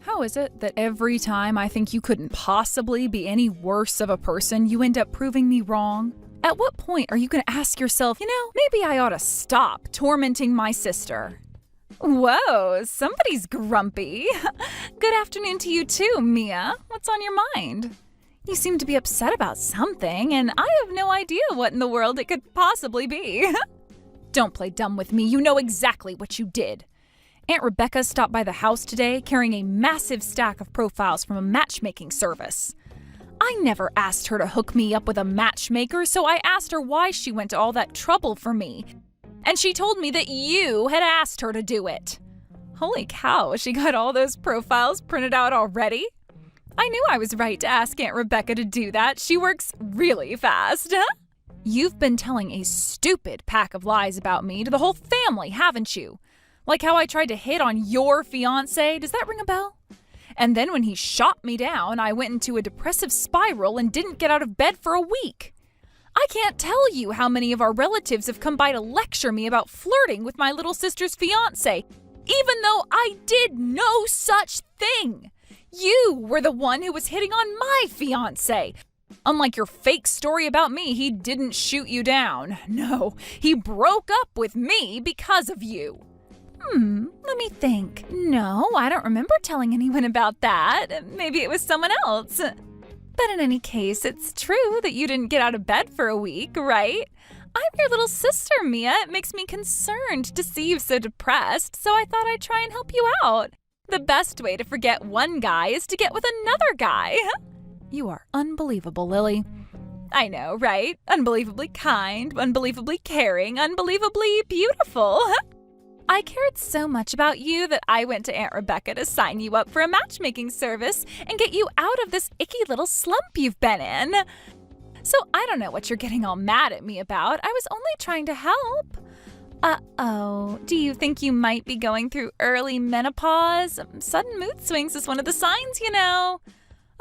How is it that every time I think you couldn't possibly be any worse of a person, you end up proving me wrong? At what point are you going to ask yourself, maybe I ought to stop tormenting my sister? Whoa, somebody's grumpy. Good afternoon to you too, Mia. What's on your mind? You seem to be upset about something, and I have no idea what in the world it could possibly be. Don't play dumb with me. You know exactly what you did. Aunt Rebecca stopped by the house today carrying a massive stack of profiles from a matchmaking service. I never asked her to hook me up with a matchmaker, so I asked her why she went to all that trouble for me. And she told me that you had asked her to do it. Holy cow, she got all those profiles printed out already? I knew I was right to ask Aunt Rebecca to do that. She works really fast. You've been telling a stupid pack of lies about me to the whole family, haven't you? Like how I tried to hit on your fiancé. Does that ring a bell? And then when he shot me down, I went into a depressive spiral and didn't get out of bed for a week. I can't tell you how many of our relatives have come by to lecture me about flirting with my little sister's fiancé, even though I did no such thing. You were the one who was hitting on my fiancé. Unlike your fake story about me, he didn't shoot you down. No, he broke up with me because of you. Let me think. No, I don't remember telling anyone about that. Maybe it was someone else. But in any case, it's true that you didn't get out of bed for a week, right? I'm your little sister, Mia. It makes me concerned to see you so depressed, so I thought I'd try and help you out. The best way to forget one guy is to get with another guy. You are unbelievable, Lily. I know, right? Unbelievably kind, unbelievably caring, unbelievably beautiful. I cared so much about you that I went to Aunt Rebecca to sign you up for a matchmaking service and get you out of this icky little slump you've been in. So I don't know what you're getting all mad at me about. I was only trying to help. Uh-oh. Do you think you might be going through early menopause? Sudden mood swings is one of the signs,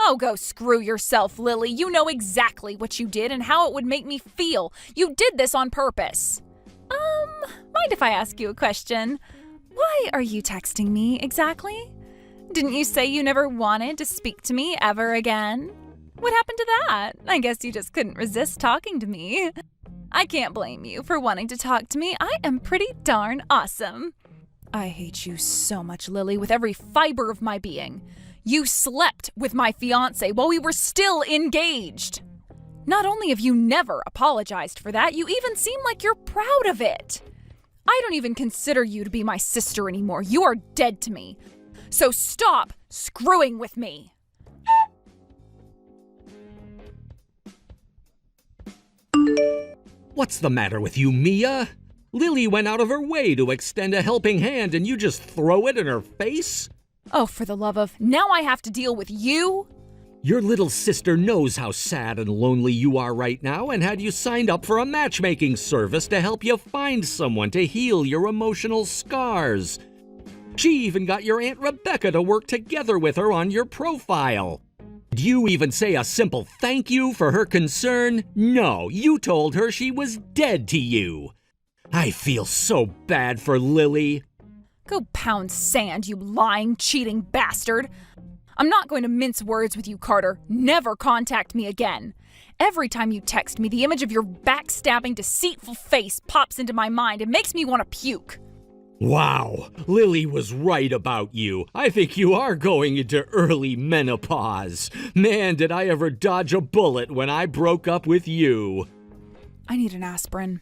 Oh, go screw yourself, Lily. You know exactly what you did and how it would make me feel. You did this on purpose. Mind if I ask you a question? Why are you texting me exactly? Didn't you say you never wanted to speak to me ever again? What happened to that? I guess you just couldn't resist talking to me. I can't blame you for wanting to talk to me. I am pretty darn awesome. I hate you so much, Lily, with every fiber of my being. You slept with my fiancé while we were still engaged. Not only have you never apologized for that, you even seem like you're proud of it. I don't even consider you to be my sister anymore. You are dead to me. So stop screwing with me. What's the matter with you, Mia? Lily went out of her way to extend a helping hand and you just throw it in her face? Oh, for the love of, now I have to deal with you? Your little sister knows how sad and lonely you are right now and had you signed up for a matchmaking service to help you find someone to heal your emotional scars. She even got your Aunt Rebecca to work together with her on your profile. Did you even say a simple thank you for her concern? No, you told her she was dead to you. I feel so bad for Lily. Go pound sand, you lying, cheating bastard. I'm not going to mince words with you, Carter. Never contact me again. Every time you text me, the image of your backstabbing, deceitful face pops into my mind and makes me want to puke. Wow, Lily was right about you. I think you are going into early menopause. Man, did I ever dodge a bullet when I broke up with you. I need an aspirin.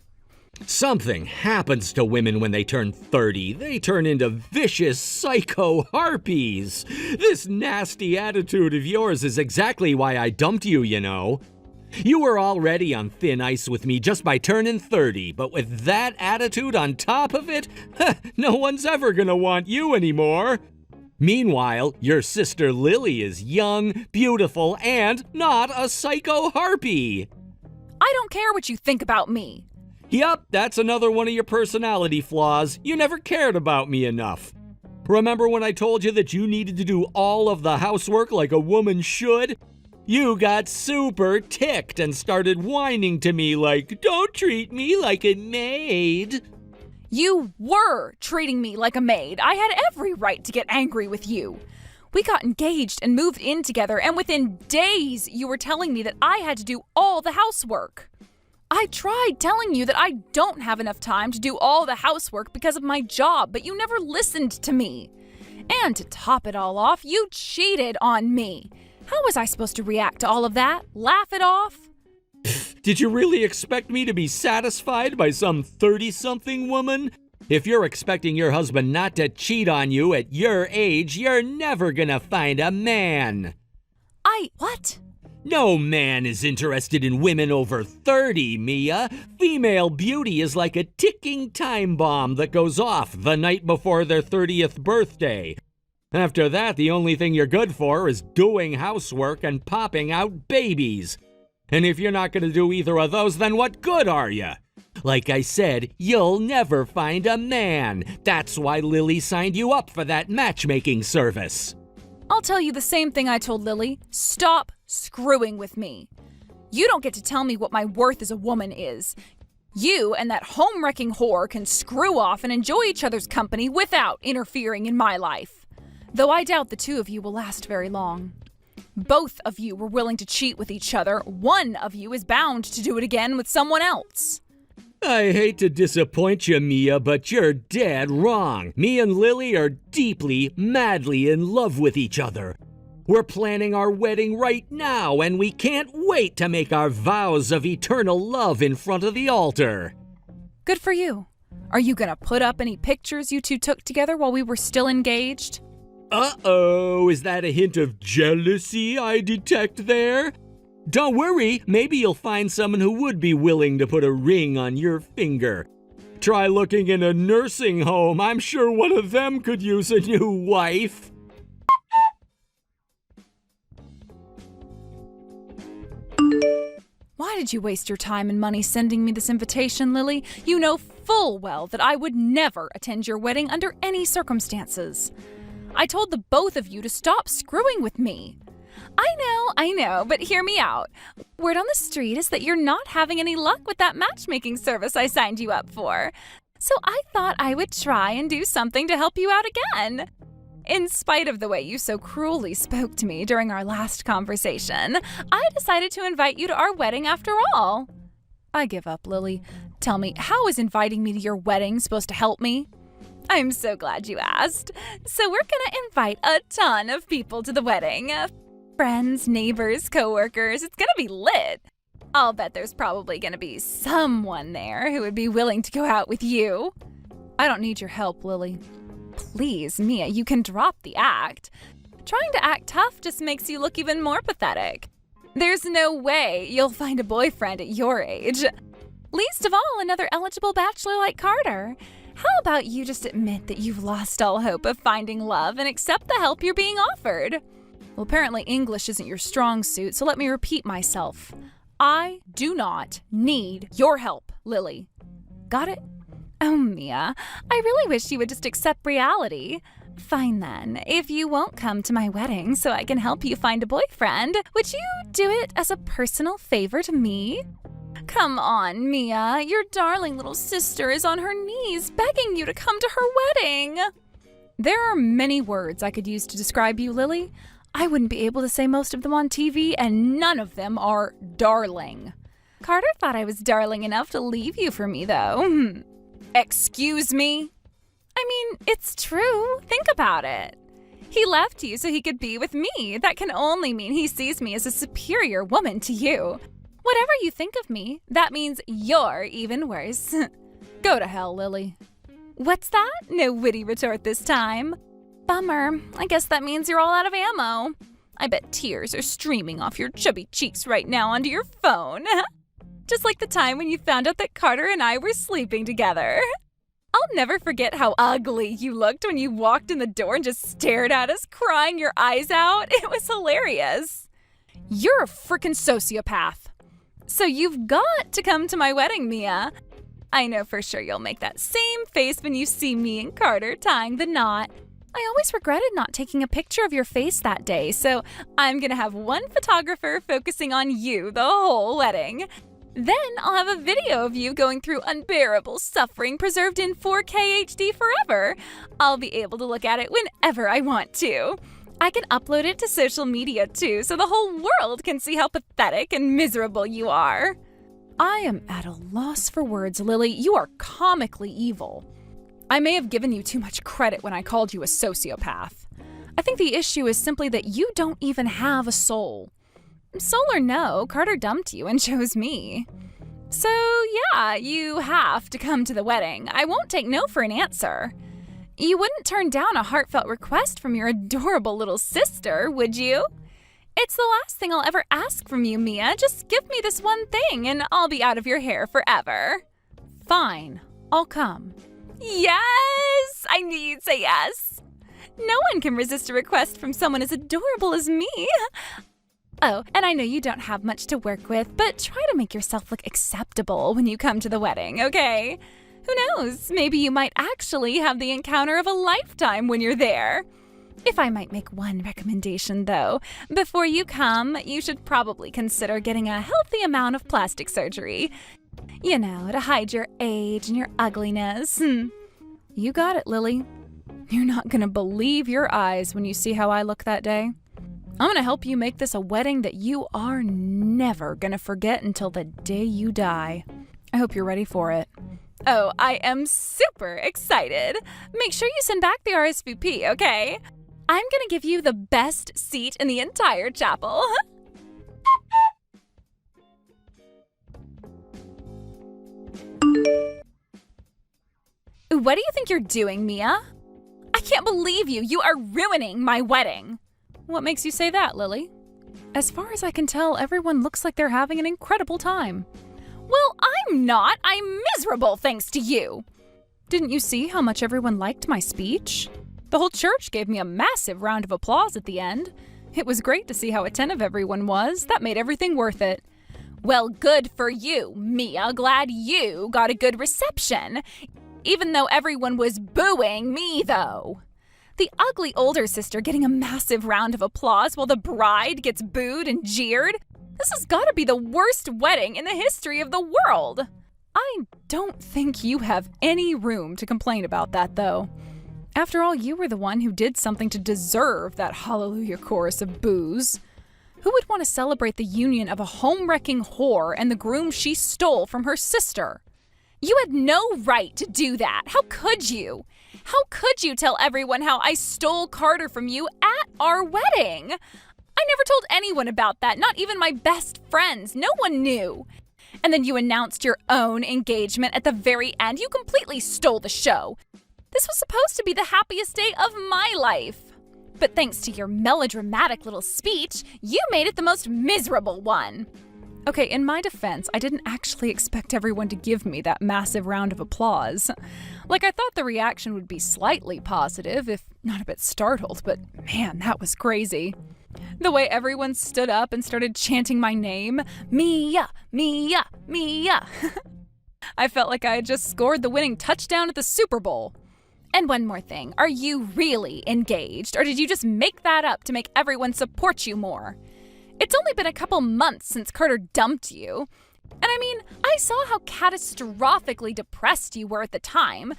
Something happens to women when they turn 30. They turn into vicious psycho harpies. This nasty attitude of yours is exactly why I dumped you, You were already on thin ice with me just by turning 30, but with that attitude on top of it, no one's ever gonna want you anymore. Meanwhile, your sister Lily is young, beautiful, and not a psycho harpy. I don't care what you think about me. Yup, that's another one of your personality flaws. You never cared about me enough. Remember when I told you that you needed to do all of the housework like a woman should? You got super ticked and started whining to me like, "Don't treat me like a maid." You were treating me like a maid. I had every right to get angry with you. We got engaged and moved in together, and within days you were telling me that I had to do all the housework. I tried telling you that I don't have enough time to do all the housework because of my job, but you never listened to me. And to top it all off, you cheated on me. How was I supposed to react to all of that? Laugh it off? Did you really expect me to be satisfied by some 30-something woman? If you're expecting your husband not to cheat on you at your age, you're never gonna find a man. What? No man is interested in women over 30, Mia. Female beauty is like a ticking time bomb that goes off the night before their 30th birthday. After that, the only thing you're good for is doing housework and popping out babies. And if you're not gonna do either of those, then what good are you? Like I said, you'll never find a man. That's why Lily signed you up for that matchmaking service. I'll tell you the same thing I told Lily. Stop screwing with me. You don't get to tell me what my worth as a woman is. You and that home-wrecking whore can screw off and enjoy each other's company without interfering in my life. Though I doubt the two of you will last very long. Both of you were willing to cheat with each other. One of you is bound to do it again with someone else. I hate to disappoint you, Mia, but you're dead wrong. Me and Lily are deeply, madly in love with each other. We're planning our wedding right now, and we can't wait to make our vows of eternal love in front of the altar. Good for you. Are you gonna put up any pictures you two took together while we were still engaged? Uh-oh, is that a hint of jealousy I detect there? Don't worry, maybe you'll find someone who would be willing to put a ring on your finger. Try looking in a nursing home. I'm sure one of them could use a new wife. Why did you waste your time and money sending me this invitation, Lily? You know full well that I would never attend your wedding under any circumstances. I told the both of you to stop screwing with me. I know, but hear me out. Word on the street is that you're not having any luck with that matchmaking service I signed you up for. So I thought I would try and do something to help you out again. In spite of the way you so cruelly spoke to me during our last conversation, I decided to invite you to our wedding after all. I give up, Lily. Tell me, how is inviting me to your wedding supposed to help me? I'm so glad you asked. So we're gonna invite a ton of people to the wedding. Friends, neighbors, coworkers. It's gonna be lit. I'll bet there's probably gonna be someone there who would be willing to go out with you. I don't need your help, Lily. Please, Mia, you can drop the act. Trying to act tough just makes you look even more pathetic. There's no way you'll find a boyfriend at your age. Least of all, another eligible bachelor like Carter. How about you just admit that you've lost all hope of finding love and accept the help you're being offered? Well, apparently English isn't your strong suit, so let me repeat myself. I do not need your help, Lily. Got it? Oh, Mia, I really wish you would just accept reality. Fine then, if you won't come to my wedding so I can help you find a boyfriend, would you do it as a personal favor to me? Come on, Mia, your darling little sister is on her knees begging you to come to her wedding. There are many words I could use to describe you, Lily. I wouldn't be able to say most of them on TV, and none of them are darling. Carter thought I was darling enough to leave you for me, though. Excuse me? I mean, it's true. Think about it. He left you so he could be with me. That can only mean he sees me as a superior woman to you. Whatever you think of me, that means you're even worse. Go to hell, Lily. What's that? No witty retort this time. Bummer. I guess that means you're all out of ammo. I bet tears are streaming off your chubby cheeks right now onto your phone. Just like the time when you found out that Carter and I were sleeping together. I'll never forget how ugly you looked when you walked in the door and just stared at us, crying your eyes out. It was hilarious. You're a frickin' sociopath. So you've got to come to my wedding, Mia. I know for sure you'll make that same face when you see me and Carter tying the knot. I always regretted not taking a picture of your face that day, so I'm gonna have one photographer focusing on you the whole wedding. Then I'll have a video of you going through unbearable suffering preserved in 4K HD forever. I'll be able to look at it whenever I want to. I can upload it to social media too, so the whole world can see how pathetic and miserable you are. I am at a loss for words, Lily. You are comically evil. I may have given you too much credit when I called you a sociopath. I think the issue is simply that you don't even have a soul. Soul or no, Carter dumped you and chose me. So yeah, you have to come to the wedding. I won't take no for an answer. You wouldn't turn down a heartfelt request from your adorable little sister, would you? It's the last thing I'll ever ask from you, Mia. Just give me this one thing and I'll be out of your hair forever. Fine, I'll come. Yes! I knew you'd say yes. No one can resist a request from someone as adorable as me. Oh, and I know you don't have much to work with, but try to make yourself look acceptable when you come to the wedding, okay? Who knows? Maybe you might actually have the encounter of a lifetime when you're there. If I might make one recommendation, though, before you come, you should probably consider getting a healthy amount of plastic surgery. You know, to hide your age and your ugliness. You got it, Lily. You're not gonna believe your eyes when you see how I look that day. I'm gonna help you make this a wedding that you are never gonna forget until the day you die. I hope you're ready for it. Oh, I am super excited. Make sure you send back the RSVP, okay? I'm gonna give you the best seat in the entire chapel. What do you think you're doing, Mia? I can't believe you. You are ruining my wedding. What makes you say that, Lily? As far as I can tell, everyone looks like they're having an incredible time. Well, I'm not. I'm miserable thanks to you. Didn't you see how much everyone liked my speech? The whole church gave me a massive round of applause at the end. It was great to see how attentive everyone was. That made everything worth it. Well, good for you, Mia. Glad you got a good reception. Even though everyone was booing me, though. The ugly older sister getting a massive round of applause while the bride gets booed and jeered. This has got to be the worst wedding in the history of the world. I don't think you have any room to complain about that, though. After all, you were the one who did something to deserve that hallelujah chorus of boos. Who would want to celebrate the union of a home-wrecking whore and the groom she stole from her sister? You had no right to do that. How could you? How could you tell everyone how I stole Carter from you at our wedding? I never told anyone about that, not even my best friends. No one knew. And then you announced your own engagement at the very end. You completely stole the show. This was supposed to be the happiest day of my life. But thanks to your melodramatic little speech, you made it the most miserable one. Okay, in my defense, I didn't actually expect everyone to give me that massive round of applause. Like, I thought the reaction would be slightly positive, if not a bit startled, but man, that was crazy. The way everyone stood up and started chanting my name, Mia, Mia, Mia. I felt like I had just scored the winning touchdown at the Super Bowl. And one more thing, are you really engaged, or did you just make that up to make everyone support you more? It's only been a couple months since Carter dumped you. And I mean, I saw how catastrophically depressed you were at the time.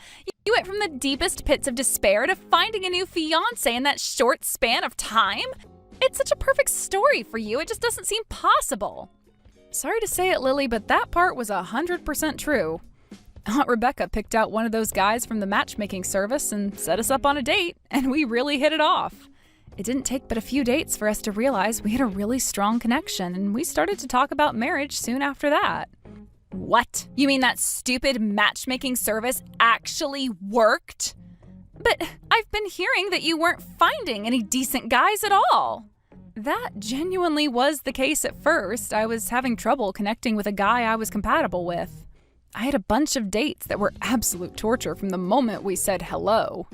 You went from the deepest pits of despair to finding a new fiancé in that short span of time. It's such a perfect story for you, it just doesn't seem possible. Sorry to say it, Lily, but that part was 100% true. Aunt Rebecca picked out one of those guys from the matchmaking service and set us up on a date, and we really hit it off. It didn't take but a few dates for us to realize we had a really strong connection, and we started to talk about marriage soon after that. What? You mean that stupid matchmaking service actually worked? But I've been hearing that you weren't finding any decent guys at all. That genuinely was the case at first. I was having trouble connecting with a guy I was compatible with. I had a bunch of dates that were absolute torture from the moment we said hello.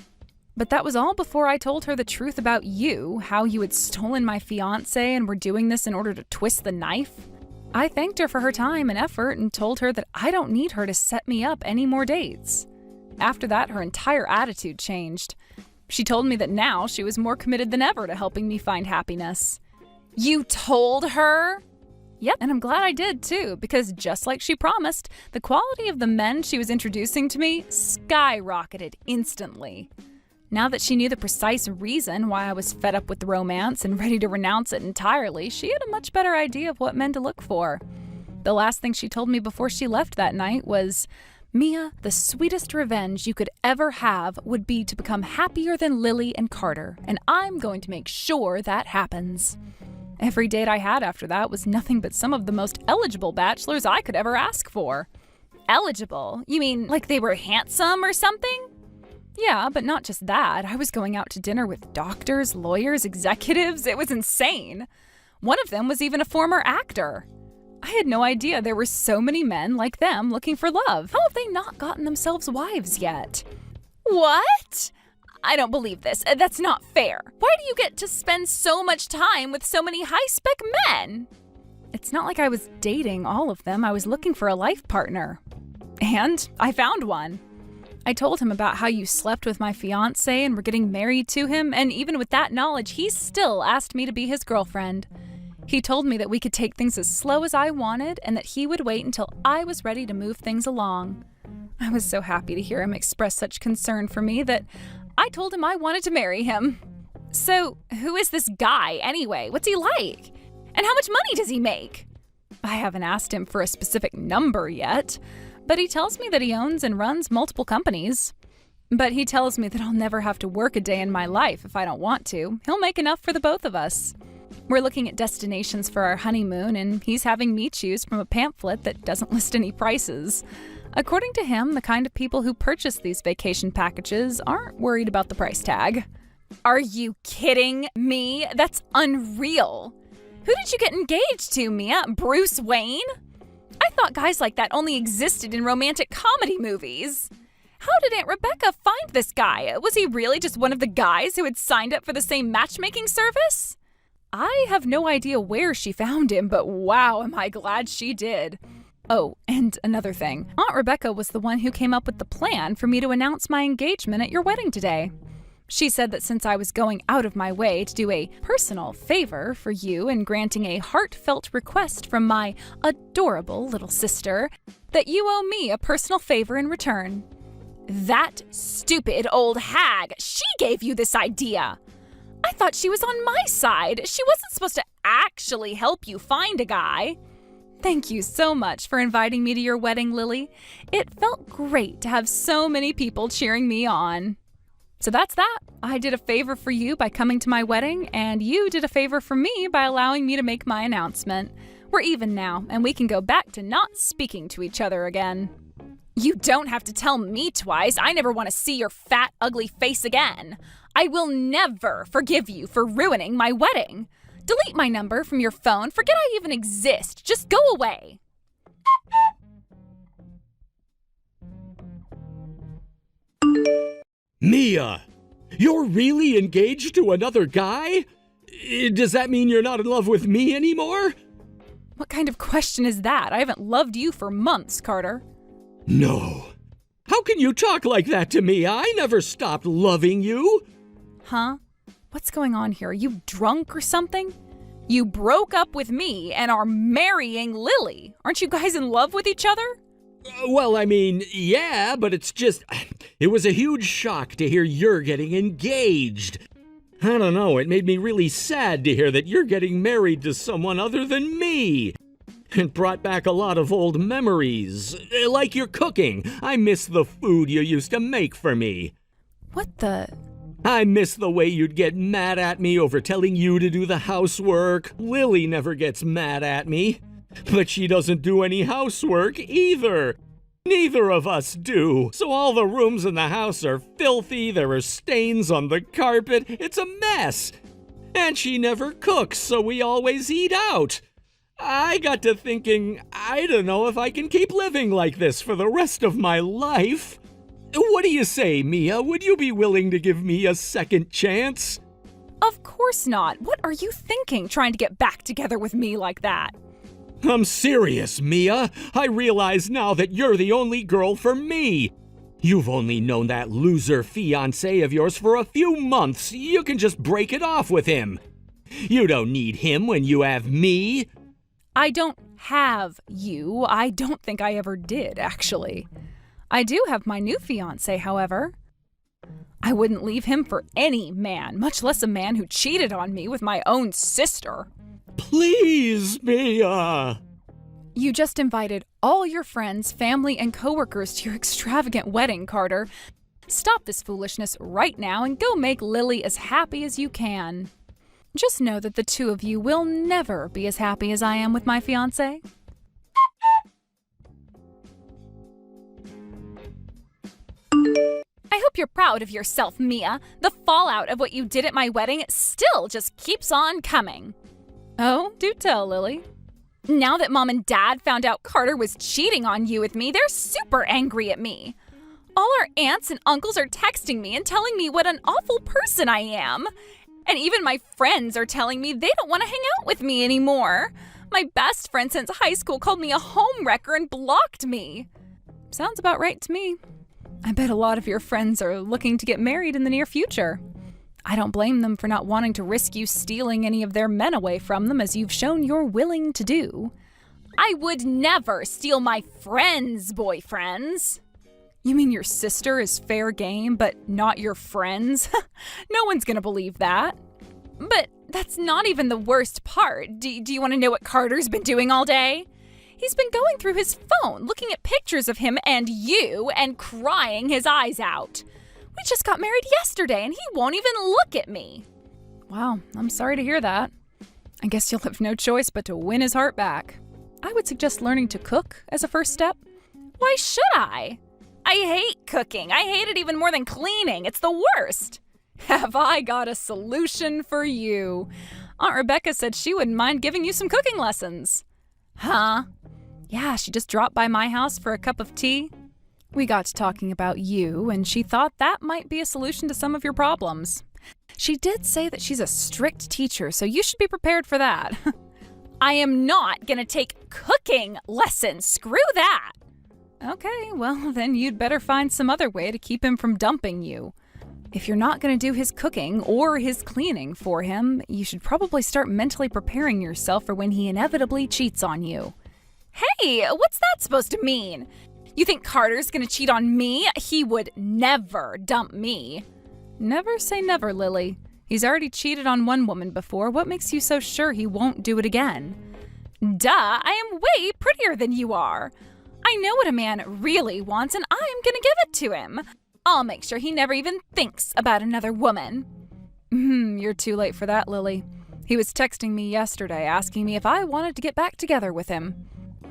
But that was all before I told her the truth about you, how you had stolen my fiancé and were doing this in order to twist the knife. I thanked her for her time and effort and told her that I don't need her to set me up any more dates. After that, her entire attitude changed. She told me that now she was more committed than ever to helping me find happiness. You told her? Yep, and I'm glad I did too, because just like she promised, the quality of the men she was introducing to me skyrocketed instantly. Now that she knew the precise reason why I was fed up with the romance and ready to renounce it entirely, she had a much better idea of what men to look for. The last thing she told me before she left that night was, "Mia, the sweetest revenge you could ever have would be to become happier than Lily and Carter, and I'm going to make sure that happens." Every date I had after that was nothing but some of the most eligible bachelors I could ever ask for. Eligible? You mean like they were handsome or something? Yeah, but not just that. I was going out to dinner with doctors, lawyers, executives. It was insane. One of them was even a former actor. I had no idea there were so many men like them looking for love. How have they not gotten themselves wives yet? What? I don't believe this. That's not fair. Why do you get to spend so much time with so many high-spec men? It's not like I was dating all of them. I was looking for a life partner. And I found one. I told him about how you slept with my fiancé and were getting married to him, and even with that knowledge, he still asked me to be his girlfriend. He told me that we could take things as slow as I wanted and that he would wait until I was ready to move things along. I was so happy to hear him express such concern for me that I told him I wanted to marry him. So, who is this guy anyway? What's he like? And how much money does he make? I haven't asked him for a specific number yet, but he tells me that he owns and runs multiple companies. But he tells me that I'll never have to work a day in my life if I don't want to. He'll make enough for the both of us. We're looking at destinations for our honeymoon, and he's having me choose from a pamphlet that doesn't list any prices. According to him, the kind of people who purchase these vacation packages aren't worried about the price tag. Are you kidding me? That's unreal. Who did you get engaged to, Mia? Bruce Wayne? I thought guys like that only existed in romantic comedy movies. How did Aunt Rebecca find this guy? Was he really just one of the guys who had signed up for the same matchmaking service? I have no idea where she found him, but wow, am I glad she did. Oh, and another thing. Aunt Rebecca was the one who came up with the plan for me to announce my engagement at your wedding today. She said that since I was going out of my way to do a personal favor for you in granting a heartfelt request from my adorable little sister, that you owe me a personal favor in return. That stupid old hag, she gave you this idea. I thought she was on my side. She wasn't supposed to actually help you find a guy. Thank you so much for inviting me to your wedding, Lily. It felt great to have so many people cheering me on. So that's that. I did a favor for you by coming to my wedding, and you did a favor for me by allowing me to make my announcement. We're even now, and we can go back to not speaking to each other again. You don't have to tell me twice. I never want to see your fat, ugly face again. I will never forgive you for ruining my wedding. Delete my number from your phone. Forget I even exist. Just go away. Mia, you're really engaged to another guy? Does that mean you're not in love with me anymore? What kind of question is that? I haven't loved you for months, Carter. No. How can you talk like that to me? I never stopped loving you. Huh? What's going on here? Are you drunk or something? You broke up with me and are marrying Lily. Aren't you guys in love with each other? Well, I mean, yeah, but it was a huge shock to hear you're getting engaged. I don't know, it made me really sad to hear that you're getting married to someone other than me. It brought back a lot of old memories, like your cooking. I miss the food you used to make for me. What the... I miss the way you'd get mad at me over telling you to do the housework. Lily never gets mad at me. But she doesn't do any housework either. Neither of us do. So all the rooms in the house are filthy, there are stains on the carpet, it's a mess. And she never cooks, so we always eat out. I got to thinking, I don't know if I can keep living like this for the rest of my life. What do you say, Mia? Would you be willing to give me a second chance? Of course not. What are you thinking, trying to get back together with me like that? I'm serious, Mia. I realize now that you're the only girl for me. You've only known that loser fiancé of yours for a few months. You can just break it off with him. You don't need him when you have me. I don't have you. I don't think I ever did, actually. I do have my new fiancé, however. I wouldn't leave him for any man, much less a man who cheated on me with my own sister. Please, Mia! You just invited all your friends, family, and coworkers to your extravagant wedding, Carter. Stop this foolishness right now and go make Lily as happy as you can. Just know that the two of you will never be as happy as I am with my fiancé. I hope you're proud of yourself, Mia. The fallout of what you did at my wedding still just keeps on coming. Oh, do tell, Lily. Now that Mom and Dad found out Carter was cheating on you with me, they're super angry at me. All our aunts and uncles are texting me and telling me what an awful person I am. And even my friends are telling me they don't want to hang out with me anymore. My best friend since high school called me a homewrecker and blocked me. Sounds about right to me. I bet a lot of your friends are looking to get married in the near future. I don't blame them for not wanting to risk you stealing any of their men away from them, as you've shown you're willing to do. I would never steal my friends' boyfriends. You mean your sister is fair game, but not your friends? No one's gonna believe that. But that's not even the worst part. Do you want to know what Carter's been doing all day? He's been going through his phone, looking at pictures of him and you, and crying his eyes out. We just got married yesterday, and he won't even look at me. Wow, I'm sorry to hear that. I guess you'll have no choice but to win his heart back. I would suggest learning to cook as a first step. Why should I? I hate cooking. I hate it even more than cleaning. It's the worst. Have I got a solution for you? Aunt Rebecca said she wouldn't mind giving you some cooking lessons. Huh? Yeah, she just dropped by my house for a cup of tea. We got to talking about you, and she thought that might be a solution to some of your problems. She did say that she's a strict teacher, so you should be prepared for that. I am not gonna take cooking lessons. Screw that. Okay, well, then you'd better find some other way to keep him from dumping you. If you're not gonna do his cooking or his cleaning for him, you should probably start mentally preparing yourself for when he inevitably cheats on you. Hey, what's that supposed to mean? You think Carter's gonna cheat on me? He would never dump me. Never say never, Lily. He's already cheated on one woman before. What makes you so sure he won't do it again? Duh, I am way prettier than you are. I know what a man really wants, and I'm gonna give it to him. I'll make sure he never even thinks about another woman. You're too late for that, Lily. He was texting me yesterday asking me if I wanted to get back together with him.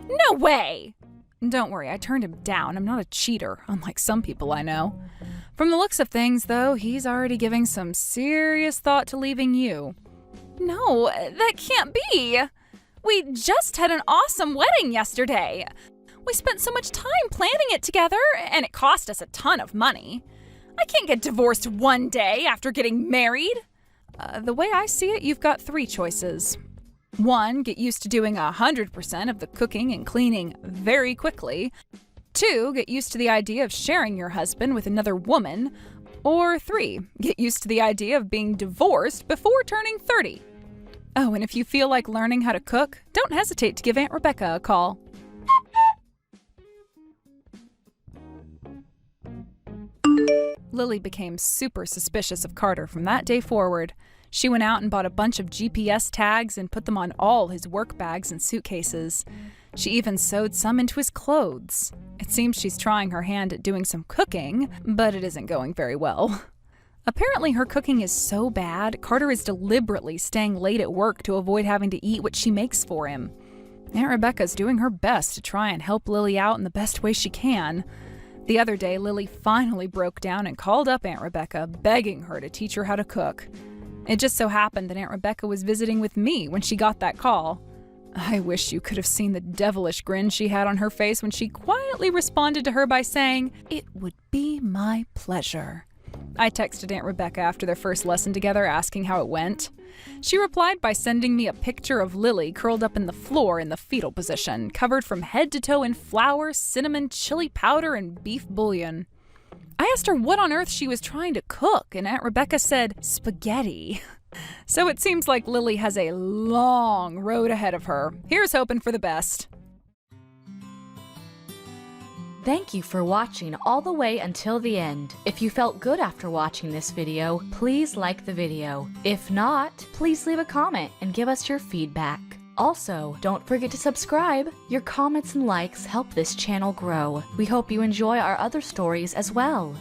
No way! Don't worry, I turned him down. I'm not a cheater, unlike some people I know. From the looks of things, though, he's already giving some serious thought to leaving you. No, that can't be. We just had an awesome wedding yesterday. We spent so much time planning it together, and it cost us a ton of money. I can't get divorced one day after getting married. The way I see it, you've got three choices. 1, get used to doing 100% of the cooking and cleaning very quickly. 2, get used to the idea of sharing your husband with another woman. Or 3, get used to the idea of being divorced before turning 30. Oh, and if you feel like learning how to cook, don't hesitate to give Aunt Rebecca a call. Lily became super suspicious of Carter from that day forward. She went out and bought a bunch of GPS tags and put them on all his work bags and suitcases. She even sewed some into his clothes. It seems she's trying her hand at doing some cooking, but it isn't going very well. Apparently her cooking is so bad, Carter is deliberately staying late at work to avoid having to eat what she makes for him. Aunt Rebecca's doing her best to try and help Lily out in the best way she can. The other day, Lily finally broke down and called up Aunt Rebecca, begging her to teach her how to cook. It just so happened that Aunt Rebecca was visiting with me when she got that call. I wish you could have seen the devilish grin she had on her face when she quietly responded to her by saying, "It would be my pleasure." I texted Aunt Rebecca after their first lesson together asking how it went. She replied by sending me a picture of Lily curled up in the floor in the fetal position, covered from head to toe in flour, cinnamon, chili powder, and beef bouillon. I asked her what on earth she was trying to cook, and Aunt Rebecca said, spaghetti. So it seems like Lily has a long road ahead of her. Here's hoping for the best. Thank you for watching all the way until the end. If you felt good after watching this video, please like the video. If not, please leave a comment and give us your feedback. Also, don't forget to subscribe. Your comments and likes help this channel grow. We hope you enjoy our other stories as well.